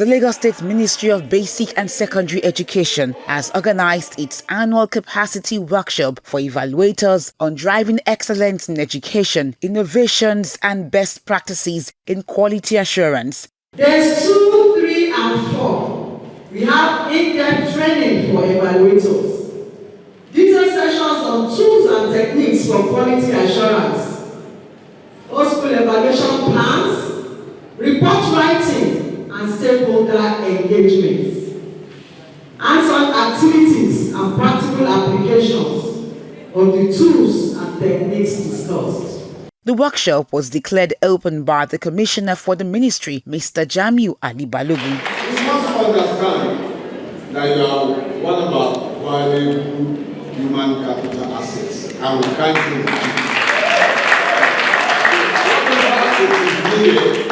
The Lagos State Ministry of Basic and Secondary Education has organized its annual capacity workshop for evaluators on driving excellence in education, innovations, and best practices in quality assurance. There's 2, 3, and 4. We have in-depth training for evaluators, detailed sessions on tools and techniques for quality assurance, old-school evaluation plans, report writing, and stakeholder engagement, hands-on activities and practical applications of the tools and techniques discussed. The workshop was declared open by the Commissioner for the Ministry, Mr. Jamiu Ali Balogun. You must understand that you are one of our valuable human capital assets, and we can't do it.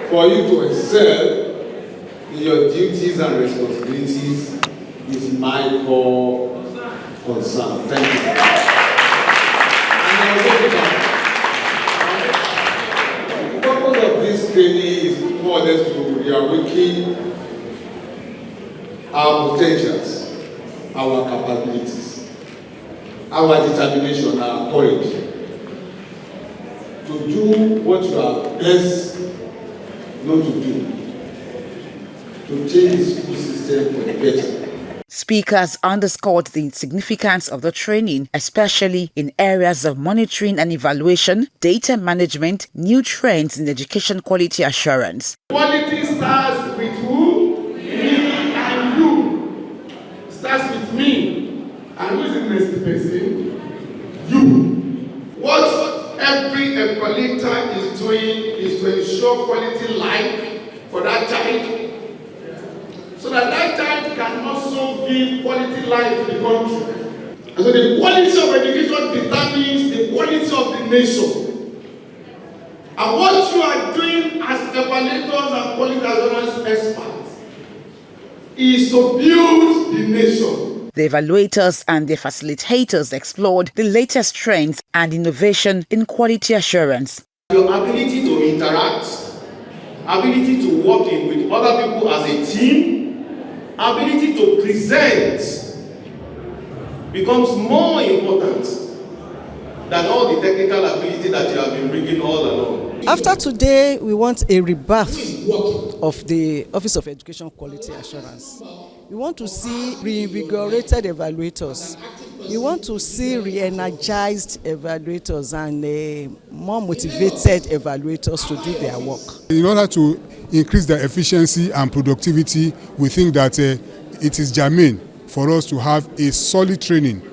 For you to excel in your duties and responsibilities is my core concern. Thank you. The purpose of this training is more or less to reawaken our potentials, our capabilities, our determination, our courage to do what you are best not to do, to change the school system for the better. Speakers underscored the significance of the training, especially in areas of monitoring and evaluation, data management, new trends in education quality assurance. Quality starts with who? Me and you. Starts with me. And who is the next person? You. What every evaluator is doing is to ensure quality life for that child, so that that child can also give quality life to the country. And so the quality of education determines the quality of the nation. And what you are doing as evaluators and quality assurance experts is to build the nation. The evaluators and their facilitators explored the latest trends and innovation in quality assurance. Your ability to interact, ability to work in with other people as a team, ability to present becomes more important than all the technical ability that you have been bringing all along. After today, we want a rebirth of the Office of Education Quality Assurance. We want to see reinvigorated evaluators. We want to see re-energized evaluators and more motivated evaluators to do their work. In order to increase their efficiency and productivity, we think that it is germane for us to have a solid training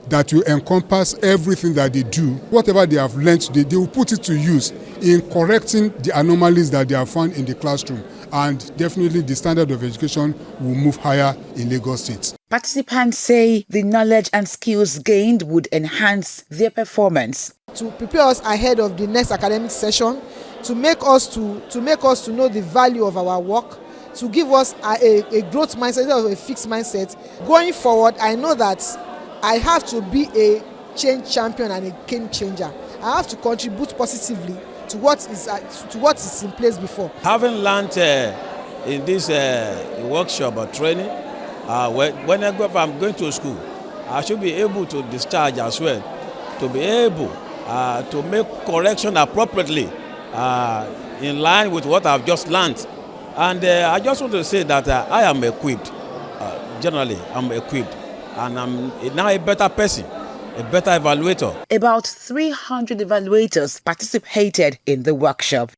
that will encompass everything that they do. Whatever they have learned today, they will put it to use in correcting the anomalies that they have found in the classroom. And definitely the standard of education will move higher in Lagos State. Participants say the knowledge and skills gained would enhance their performance. To prepare us ahead of the next academic session, to make us to know the value of our work, to give us a growth mindset instead of a fixed mindset. Going forward, I know that I have to be a change champion and a game changer. I have to contribute positively to what is in place before. Having learned in this workshop or training, whenever I'm going to school, I should be able to discharge as well, to be able to make correction appropriately in line with what I've just learned. And I just want to say that I am equipped. Generally, I'm equipped, and I'm now a better person, a better evaluator. About 300 evaluators participated in the workshop.